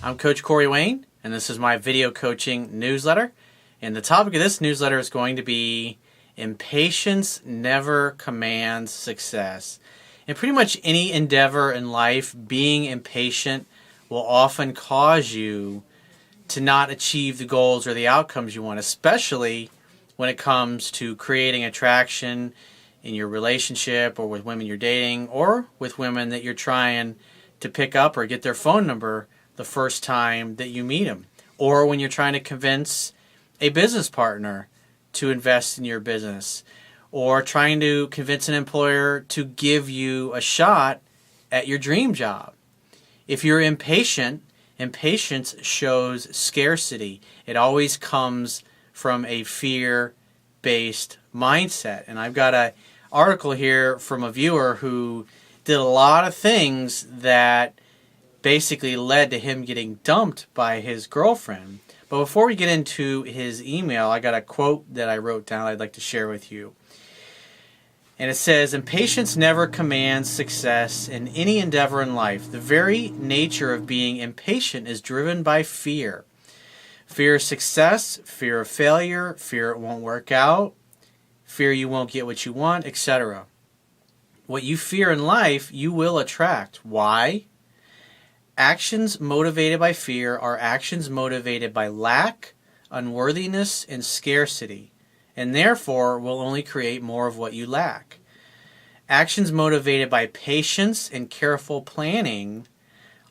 I'm Coach Corey Wayne, and this is my video coaching newsletter. And the topic of this newsletter is going to be Impatience Never Commands Success. In pretty much any endeavor in life, being impatient will often cause you to not achieve the goals or the outcomes you want, especially when it comes to creating attraction in your relationship or with women you're dating or with women that you're trying to pick up or get their phone number the first time that you meet them, or when you're trying to convince a business partner to invest in your business, or trying to convince an employer to give you a shot at your dream job. If you're impatient, impatience shows scarcity. It always comes from a fear-based mindset. And I've got an article here from a viewer who did a lot of things that basically led to him getting dumped by his girlfriend. But before we get into his email, I got a quote that I wrote down I'd like to share with you. And it says, "Impatience never commands success in any endeavor in life. The very nature of being impatient is driven by fear. Fear of success, fear of failure, fear it won't work out, fear you won't get what you want, etc. What you fear in life, you will attract. Why? Actions motivated by fear are actions motivated by lack, unworthiness, and scarcity, and therefore will only create more of what you lack. Actions motivated by patience and careful planning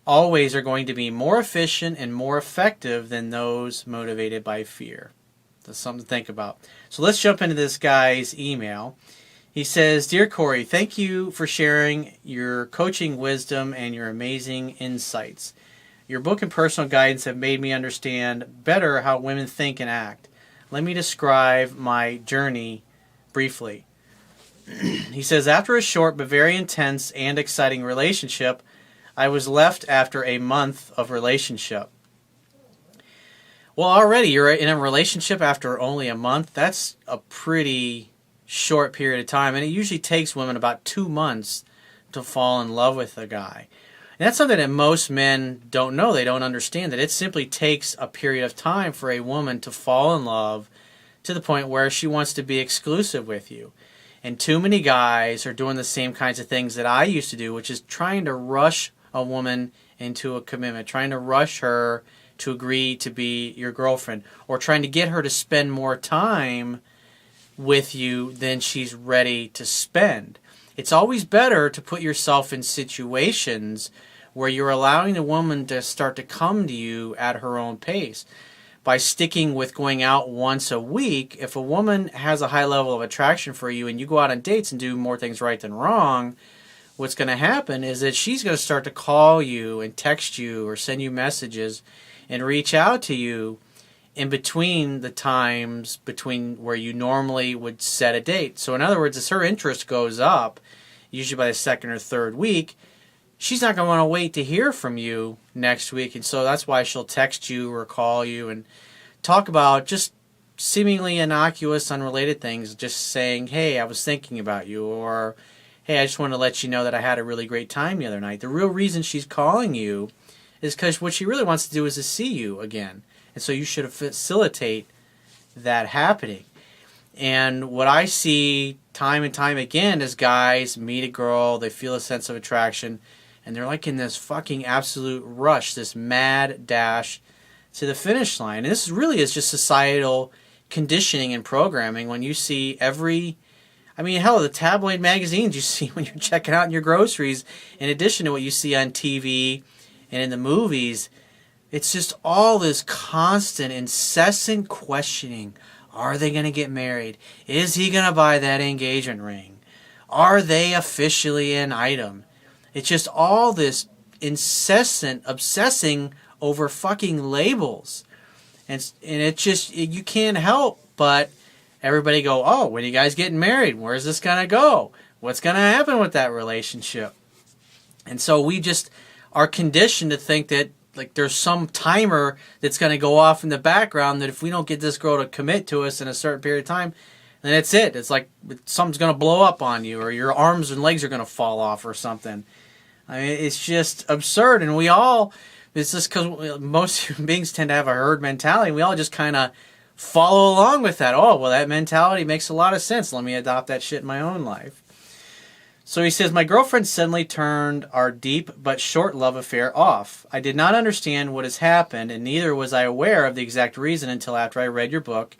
always are going to be more efficient and more effective than those motivated by fear." That's something to think about. So let's jump into this guy's email. He says, "Dear Corey, thank you for sharing your coaching wisdom and your amazing insights. Your book and personal guidance have made me understand better how women think and act. Let me describe my journey briefly." He says, "After a short but very intense and exciting relationship, I was left after a month of relationship." Well, already you're in a relationship after only a month. That's a pretty short period of time, and it usually takes women about 2 months to fall in love with a guy. And that's something that most men don't know. They don't understand that it simply takes a period of time for a woman to fall in love to the point where she wants to be exclusive with you. And too many guys are doing the same kinds of things that I used to do, which is trying to rush a woman into a commitment, trying to rush her to agree to be your girlfriend, or trying to get her to spend more time with you than she's ready to spend. It's always better to put yourself in situations where you're allowing the woman to start to come to you at her own pace. By sticking with going out once a week, if a woman has a high level of attraction for you and you go out on dates and do more things right than wrong, what's going to happen is that she's going to start to call you and text you or send you messages and reach out to you in between the times between where you normally would set a date. So in other words, as her interest goes up, usually by the second or third week, she's not going to want to wait to hear from you next week. And so that's why she'll text you or call you and talk about just seemingly innocuous, unrelated things, just saying, "Hey, I was thinking about you," or "Hey, I just want to let you know that I had a really great time the other night." The real reason she's calling you is because what she really wants to do is to see you again. And so you should facilitate that happening. And what I see time and time again is guys meet a girl, they feel a sense of attraction, and they're like in this fucking absolute rush, this mad dash to the finish line. And this really is just societal conditioning and programming. When you see hell, the tabloid magazines you see when you're checking out your groceries, in addition to what you see on TV and in the movies, it's just all this constant, incessant questioning. Are they going to get married? Is he going to buy that engagement ring? Are they officially an item? It's just all this incessant obsessing over fucking labels. And it just, you can't help but everybody go, "Oh, when are you guys getting married? Where's this going to go? What's going to happen with that relationship?" And so we just are conditioned to think that like there's some timer that's going to go off in the background, that if we don't get this girl to commit to us in a certain period of time, then that's it. It's like something's going to blow up on you, or your arms and legs are going to fall off or something. I mean, it's just absurd. And we all It's just because most human beings tend to have a herd mentality, and we all just kind of follow along with that. Oh, well, that mentality makes a lot of sense. Let me adopt that shit in my own life. So he says, my girlfriend suddenly turned our deep but short love affair off. I did not understand what has happened, and neither was I aware of the exact reason until after I read your book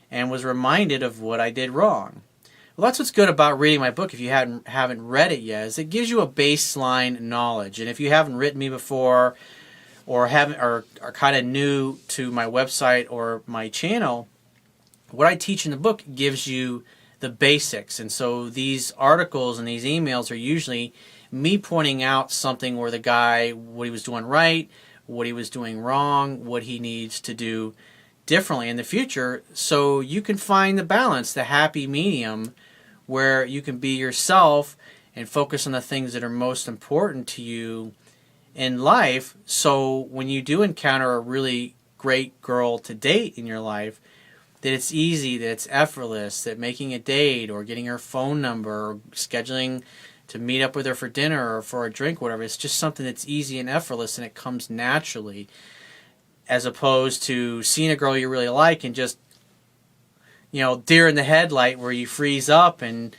and was reminded of what I did wrong. Well, that's what's good about reading my book if you haven't read it yet, is it gives you a baseline knowledge. And if you haven't written me before or are kind of new to my website or my channel, what I teach in the book gives you the basics. And so these articles and these emails are usually me pointing out something where the guy, what he was doing right, what he was doing wrong, what he needs to do differently in the future, so you can find the balance, the happy medium, where you can be yourself and focus on the things that are most important to you in life. So when you do encounter a really great girl to date in your life, that it's easy, that it's effortless, that making a date or getting her phone number or scheduling to meet up with her for dinner or for a drink, whatever, it's just something that's easy and effortless and it comes naturally, as opposed to seeing a girl you really like and just, deer in the headlight where you freeze up and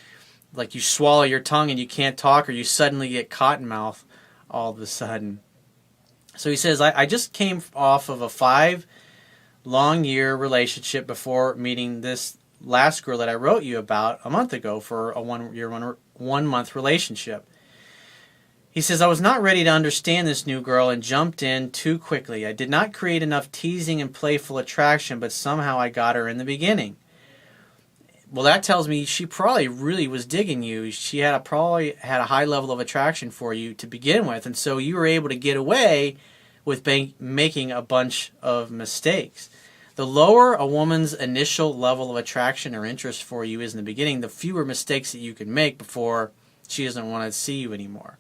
like you swallow your tongue and you can't talk, or you suddenly get cotton mouth all of a sudden. So he says, I just came off of a 5-long-year relationship before meeting this last girl that I wrote you about a month ago for a 1-month relationship. He says, I was not ready to understand this new girl and jumped in too quickly. I did not create enough teasing and playful attraction, but somehow I got her in the beginning. Well, that tells me she probably really was digging you. She probably had a high level of attraction for you to begin with, and so you were able to get away with making a bunch of mistakes. The lower a woman's initial level of attraction or interest for you is in the beginning, the fewer mistakes that you can make before she doesn't want to see you anymore.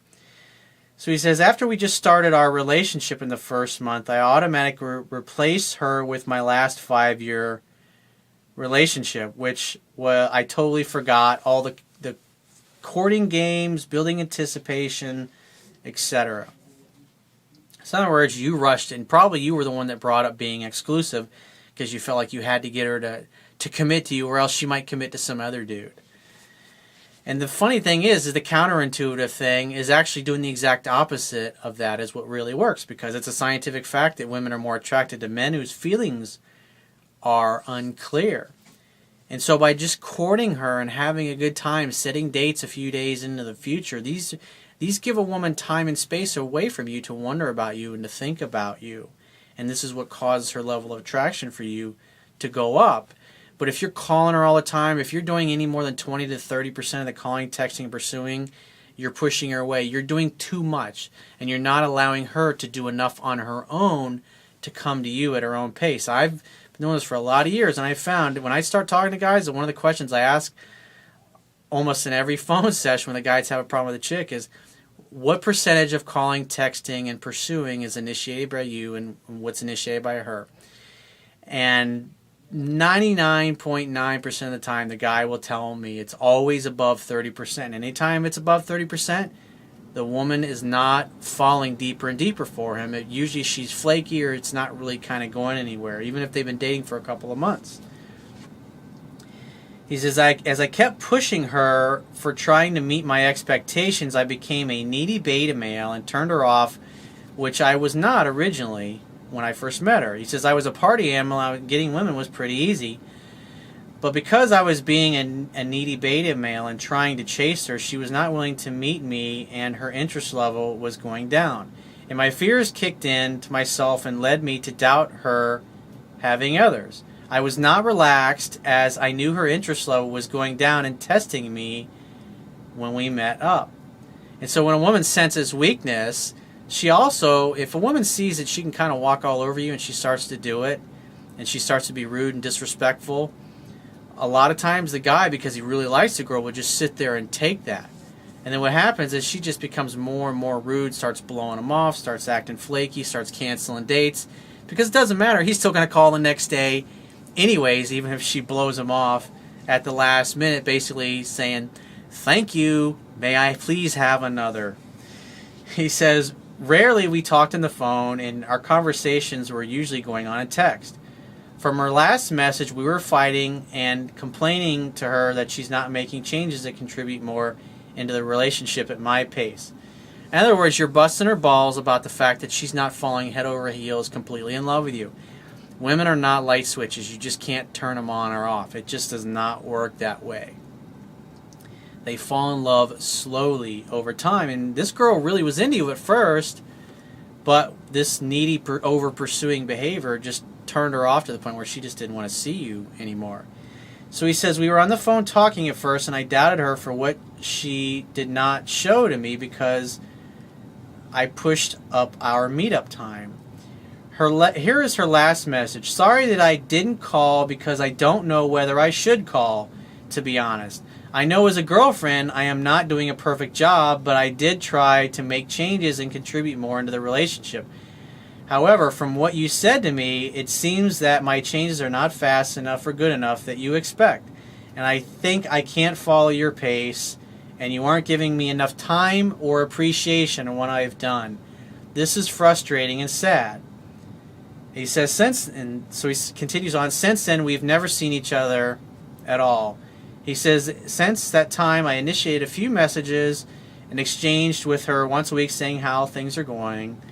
So he says, after we just started our relationship in the first month, I automatically replaced her with my last 5-year relationship, which I totally forgot all the courting games, building anticipation, etc. So in other words, you rushed, and probably you were the one that brought up being exclusive because you felt like you had to get her to commit to you, or else she might commit to some other dude. And the funny thing is the counterintuitive thing is actually doing the exact opposite of that is what really works, because it's a scientific fact that women are more attracted to men whose feelings are unclear. And so by just courting her and having a good time, setting dates a few days into the future, these give a woman time and space away from you to wonder about you and to think about you. And this is what causes her level of attraction for you to go up. But if you're calling her all the time, if you're doing any more than 20 to 30% of the calling, texting, and pursuing, you're pushing her away. You're doing too much, and you're not allowing her to do enough on her own to come to you at her own pace. I've been doing this for a lot of years, and I found when I start talking to guys, one of the questions I ask almost in every phone session when the guys have a problem with a chick is, what percentage of calling, texting, and pursuing is initiated by you and what's initiated by her? And 99.9% of the time, the guy will tell me it's always above 30%. Anytime it's above 30%, the woman is not falling deeper and deeper for him. Usually she's flaky, or it's not really kind of going anywhere, even if they've been dating for a couple of months. He says, as I kept pushing her for trying to meet my expectations, I became a needy beta male and turned her off, which I was not originally when I first met her. He says, I was a party animal. Getting women was pretty easy. But because I was being a needy beta male and trying to chase her, she was not willing to meet me, and her interest level was going down. And my fears kicked in to myself and led me to doubt her having others. I was not relaxed, as I knew her interest level was going down and testing me when we met up. And so when a woman senses weakness, she also, if a woman sees that she can kind of walk all over you and she starts to do it, and she starts to be rude and disrespectful, a lot of times the guy, because he really likes the girl, will just sit there and take that. And then what happens is she just becomes more and more rude, starts blowing him off, starts acting flaky, starts canceling dates. Because it doesn't matter, he's still going to call the next day anyways, even if she blows him off at the last minute, basically saying, thank you, may I please have another. He says, Rarely we talked on the phone, and our conversations were usually going on in text. From her last message, we were fighting and complaining to her that she's not making changes that contribute more into the relationship at my pace. In other words, you're busting her balls about the fact that she's not falling head over heels completely in love with you. Women are not light switches. You just can't turn them on or off. It just does not work that way. They fall in love slowly over time. And this girl really was into you at first, but this needy, over-pursuing behavior just turned her off to the point where she just didn't want to see you anymore. So he says, we were on the phone talking at first, and I doubted her for what she did not show to me because I pushed up our meetup time. Here is her last message. Sorry that I didn't call because I don't know whether I should call, to be honest. I know as a girlfriend I am not doing a perfect job, but I did try to make changes and contribute more into the relationship. However, from what you said to me, it seems that my changes are not fast enough or good enough that you expect. And I think I can't follow your pace, and you aren't giving me enough time or appreciation on what I've done. This is frustrating and sad. He says, so he continues on, since then we've never seen each other at all. He says, since that time I initiated a few messages and exchanged with her once a week saying how things are going.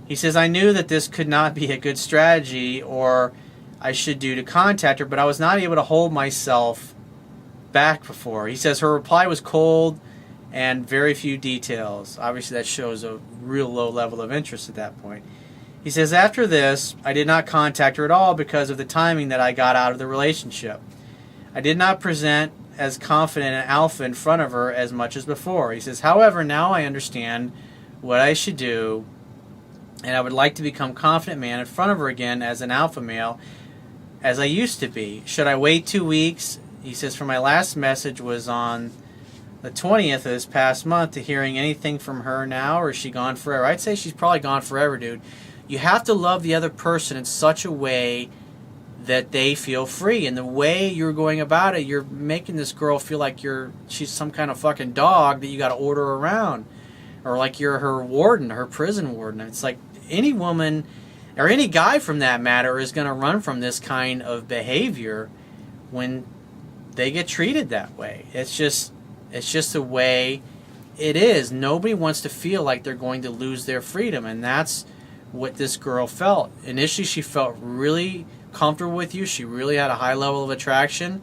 He says, I knew that this could not be a good strategy or I should do to contact her, but I was not able to hold myself back before. He says her reply was cold and very few details. Obviously that shows a real low level of interest at that point. He says, after this, I did not contact her at all because of the timing that I got out of the relationship. I did not present as confident an alpha in front of her as much as before. He says, however, now I understand what I should do, and I would like to become a confident man in front of her again as an alpha male as I used to be. Should I wait 2 weeks? He says, for my last message was on the 20th of this past month to hearing anything from her now, or is she gone forever? I'd say she's probably gone forever, dude. You have to love the other person in such a way that they feel free. And the way you're going about it, you're making this girl feel like she's some kind of fucking dog that you got to order around. Or like you're her warden, her prison warden. It's like any woman, or any guy from that matter, is going to run from this kind of behavior when they get treated that way. It's just the way it is. Nobody wants to feel like they're going to lose their freedom, and that's what this girl felt. Initially, she felt really comfortable with you. She really had a high level of attraction,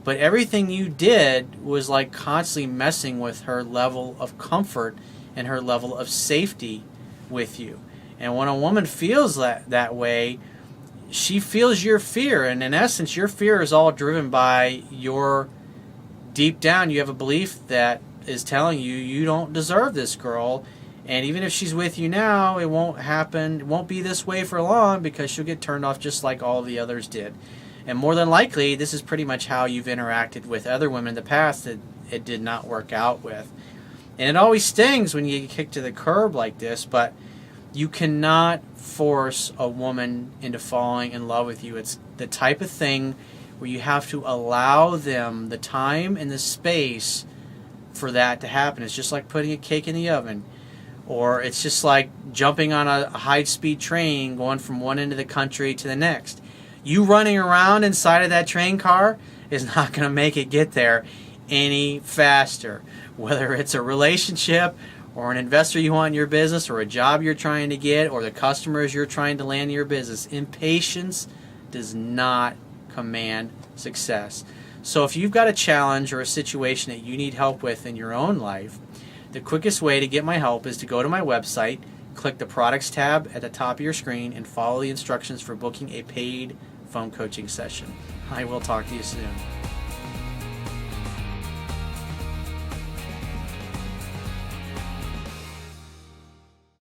but everything you did was like constantly messing with her level of comfort and her level of safety with you. And when a woman feels that way, she feels your fear, and in essence your fear is all driven by your deep down you have a belief that is telling you you don't deserve this girl. And even if she's with you now, it won't happen. It won't be this way for long because she'll get turned off just like all the others did. And more than likely, this is pretty much how you've interacted with other women in the past that it did not work out with. And it always stings when you get kicked to the curb like this, but you cannot force a woman into falling in love with you. It's the type of thing where you have to allow them the time and the space for that to happen. It's just like putting a cake in the oven. Or it's just like jumping on a high-speed train going from one end of the country to the next. You running around inside of that train car is not going to make it get there any faster. Whether it's a relationship or an investor you want in your business or a job you're trying to get or the customers you're trying to land in your business, impatience does not command success. So if you've got a challenge or a situation that you need help with in your own life, the quickest way to get my help is to go to my website, click the products tab at the top of your screen, and follow the instructions for booking a paid phone coaching session. I will talk to you soon.